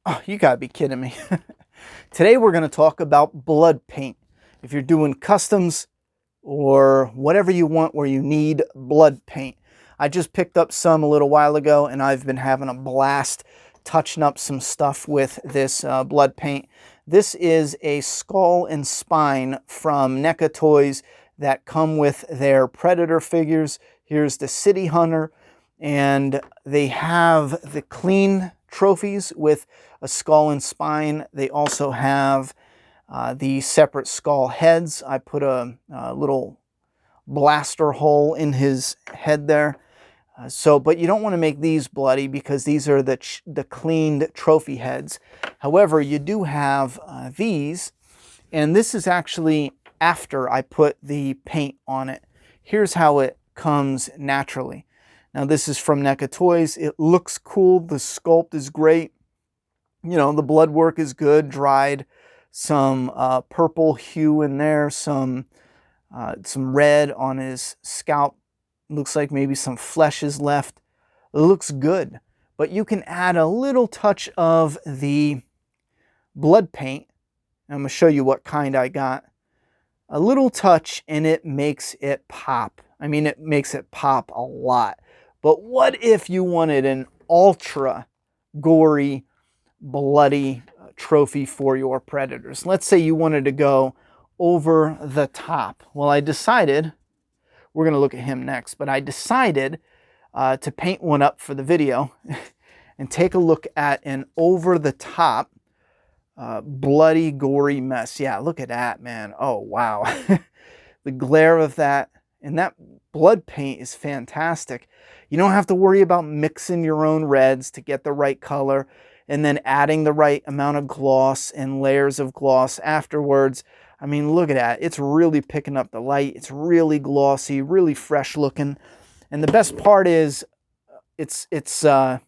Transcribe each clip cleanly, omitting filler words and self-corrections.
Oh, you gotta be kidding me. Today we're gonna talk about blood paint. If you're doing customs or whatever you want where you need blood paint. I just picked up some a little while ago and I've been having a blast touching up some stuff with this blood paint. This is a skull and spine from NECA Toys that come with their Predator figures. Here's the City Hunter, and they have the clean trophies with a skull and spine. They also have the separate skull heads. I put a little blaster hole in his head there. But you don't want to make these bloody because these are the cleaned trophy heads. However, you do have these, and this is actually after I put the paint on it. Here's how it comes naturally. Now this is from NECA Toys. It looks cool. The sculpt is great. You know, the blood work is good, dried. Some purple hue in there, some red on his scalp. Looks like maybe some flesh is left. It looks good, but you can add a little touch of the blood paint. I'm going to show you what kind I got. A little touch and it makes it pop. I mean, it makes it pop a lot. But what if you wanted an ultra gory, bloody trophy for your Predators? Let's say you wanted to go over the top. Well, I decided, we're going to look at him next, but I decided to paint one up for the video and take a look at an over the top bloody, gory mess. Yeah, look at that, man. Oh, wow. The glare of that, and that blood paint is fantastic. You don't have to worry about mixing your own reds to get the right color and then adding the right amount of gloss and layers of gloss afterwards. I mean, look at that. It's really picking up the light. It's really glossy, really fresh looking. And the best part is I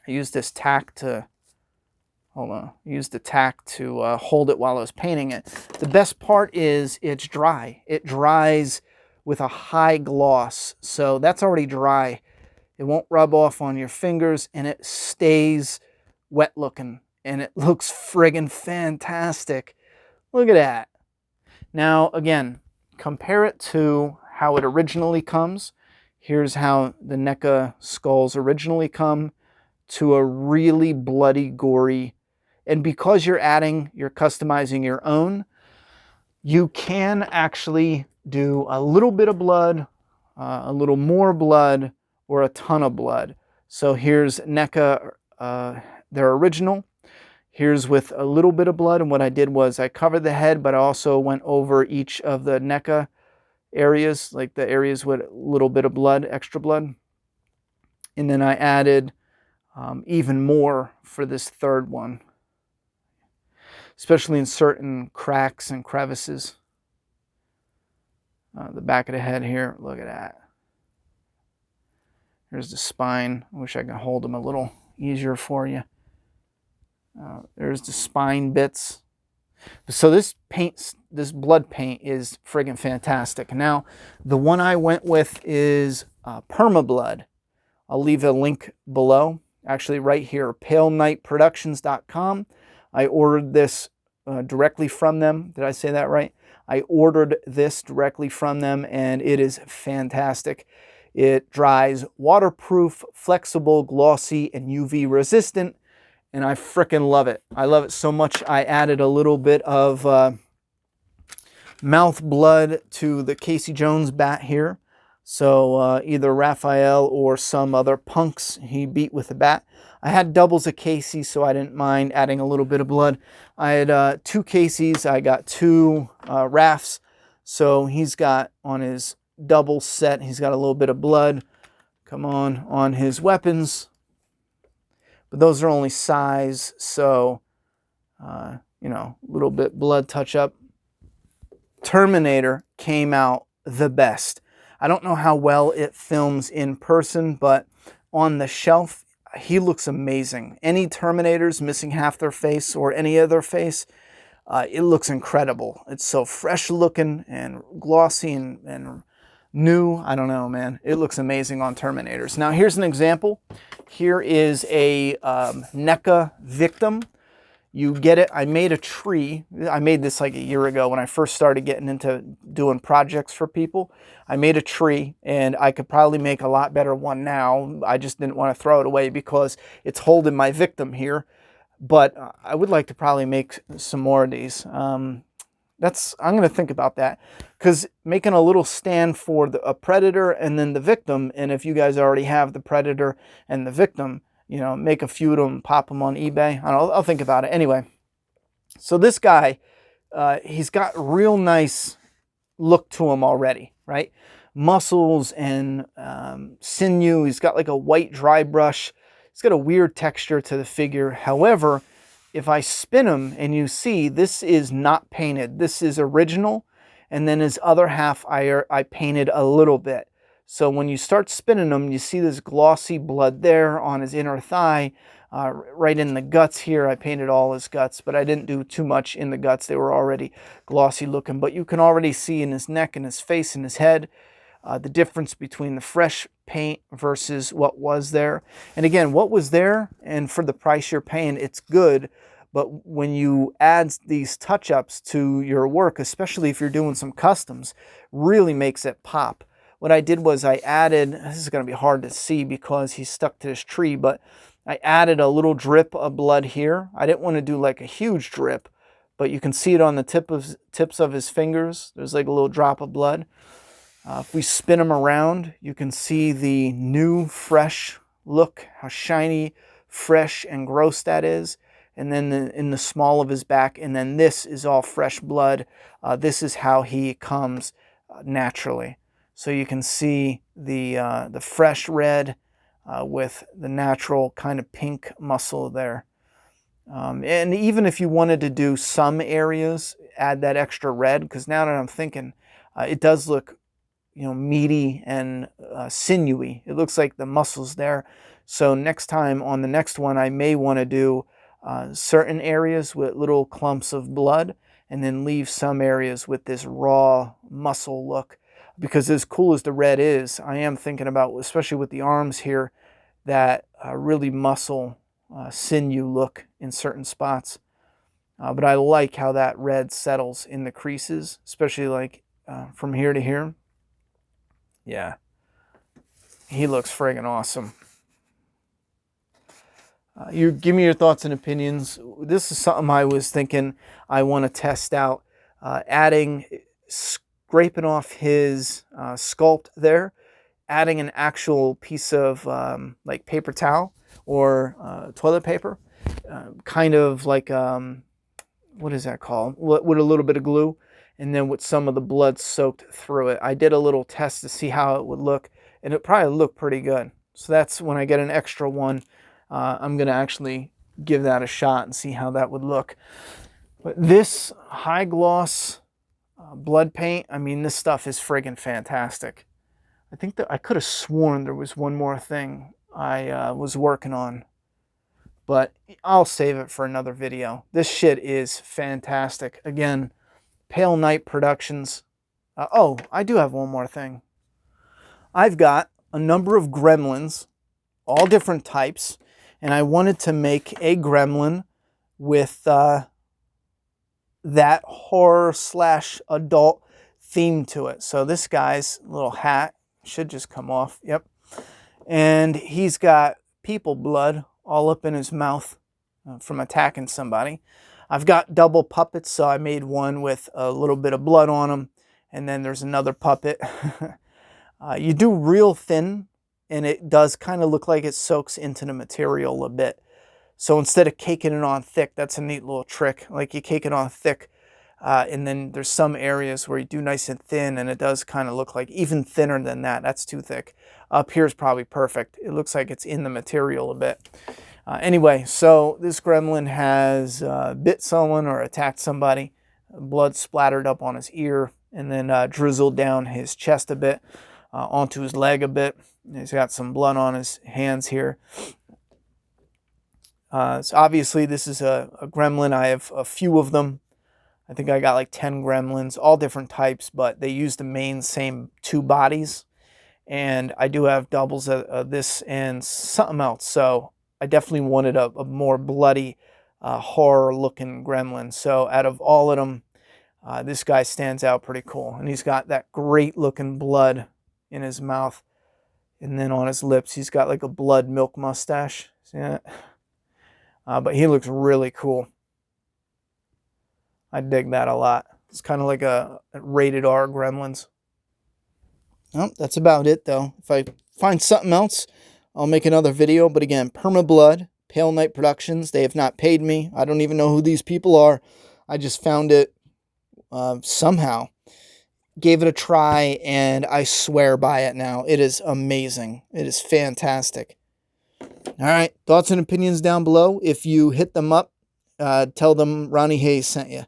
used this tack to, hold on, I used the tack to hold it while I was painting it. The best part is it's dry. It dries with a high gloss. So that's already dry. It won't rub off on your fingers and it stays wet looking. And it looks friggin' fantastic. Look at that. Now, again, compare it to how it originally comes. Here's how the NECA Skulls originally come, to a really bloody, gory. And because you're customizing your own, you can actually do a little bit of blood, a little more blood, or a ton of blood. So here's NECA, their original. Here's with a little bit of blood, and what I did was I covered the head, but I also went over each of the NECA areas, like the areas with a little bit of blood, extra blood. And then I added even more for this third one, especially in certain cracks and crevices. The back of the head here, look at that. Here's the spine. I wish I could hold them a little easier for you. There's the spine bits. So this blood paint is friggin' fantastic. Now, the one I went with is Perma Blood. I'll leave a link below, actually right here, palenightproductions.com. I ordered this directly from them. Did I say that right? I ordered this directly from them, and it is fantastic. It dries waterproof, flexible, glossy, and UV resistant. And I frickin' love it. I love it so much I added a little bit of mouth blood to the Casey Jones bat here. So either Raphael or some other punks he beat with the bat. I had doubles of Casey, so I didn't mind adding a little bit of blood. I had 2 Caseys. I got 2 Rafts. So he's got on his double set, he's got a little bit of blood. Come on his weapons. But those are only size, so, you know, a little bit blood touch up. Terminator came out the best. I don't know how well it films in person, but on the shelf, he looks amazing. Any Terminators missing half their face or any other face, it looks incredible. It's so fresh looking and glossy and new. I don't know, man. It looks amazing on Terminators. Now here's an example. Here is a NECA victim. You get it. I made a tree. I made this like a year ago when I first started getting into doing projects for people. I made a tree, and I could probably make a lot better one now. I just didn't want to throw it away because it's holding my victim here. But I would like to probably make some more of these. I'm going to think about that, because making a little stand for a predator and then the victim, and if you guys already have the predator and the victim, you know, make a few of them, pop them on eBay. I'll think about it. Anyway, so this guy, he's got real nice look to him already, right? Muscles and sinew. He's got like a white dry brush. He's got a weird texture to the figure. However, if I spin him, and you see, this is not painted. This is original. And then his other half, I painted a little bit. So when you start spinning them, you see this glossy blood there on his inner thigh, right in the guts here. I painted all his guts, but I didn't do too much in the guts. They were already glossy looking, but you can already see in his neck and his face and his head the difference between the fresh paint versus what was there. And again, what was there, and for the price you're paying, it's good. But when you add these touch-ups to your work, especially if you're doing some customs, really makes it pop. What I did was I added, this is going to be hard to see because he's stuck to this tree, but I added a little drip of blood here. I didn't want to do like a huge drip, but you can see it on the tips of his fingers. There's like a little drop of blood. If we spin him around, you can see the new, fresh look, how shiny, fresh, and gross that is. And then in the small of his back, and then this is all fresh blood. This is how he comes naturally. So you can see the fresh red with the natural kind of pink muscle there. And even if you wanted to do some areas, add that extra red, because now that I'm thinking, it does look, you know, meaty and sinewy. It looks like the muscles there. So next time on the next one, I may want to do certain areas with little clumps of blood, and then leave some areas with this raw muscle look. Because as cool as the red is, I am thinking about, especially with the arms here, that really muscle sinew look in certain spots. But I like how that red settles in the creases, especially like from here to here. Yeah, he looks friggin' awesome. You give me your thoughts and opinions. This is something I was thinking I want to test out. Scraping off his sculpt there, adding an actual piece of like paper towel or toilet paper, kind of like, what is that called? With a little bit of glue, and then with some of the blood soaked through it. I did a little test to see how it would look, and it probably looked pretty good. So that's when I get an extra one. I'm going to actually give that a shot and see how that would look. But this high gloss blood paint, I mean, this stuff is friggin' fantastic. I think that I could have sworn there was one more thing I was working on, but I'll save it for another video. This shit is fantastic. Again, Pale Knight Productions. Oh, I do have one more thing. I've got a number of gremlins, all different types, and I wanted to make a gremlin with that horror / adult theme to it. So this guy's little hat should just come off. Yep. And he's got people blood all up in his mouth from attacking somebody. I've got double puppets, so I made one with a little bit of blood on him, and then there's another puppet. You do real thin, and it does kind of look like it soaks into the material a bit. So instead of caking it on thick, that's a neat little trick. Like you cake it on thick, and then there's some areas where you do nice and thin, and it does kind of look like even thinner than that. That's too thick. Up here is probably perfect. It looks like it's in the material a bit. Anyway, so this gremlin has bit someone or attacked somebody. Blood splattered up on his ear, and then drizzled down his chest a bit, onto his leg a bit. He's got some blood on his hands here. So obviously this is a gremlin. I have a few of them. I think I got like 10 Gremlins, all different types, but they use the same 2 bodies. And I do have doubles of this and something else. So I definitely wanted a more bloody, horror-looking Gremlin. So out of all of them, this guy stands out pretty cool. And he's got that great-looking blood in his mouth. And then on his lips, he's got like a blood milk mustache. See that? But he looks really cool. I dig that a lot. It's kind of like a rated R Gremlins. Well, that's about it, though. If I find something else, I'll make another video. But again, Perma Blood, Pale Knight Productions. They have not paid me. I don't even know who these people are. I just found it somehow. Gave it a try, and I swear by it now. It is amazing. It is fantastic. All right, thoughts and opinions down below. If you hit them up, tell them Ronnie Hayes sent you.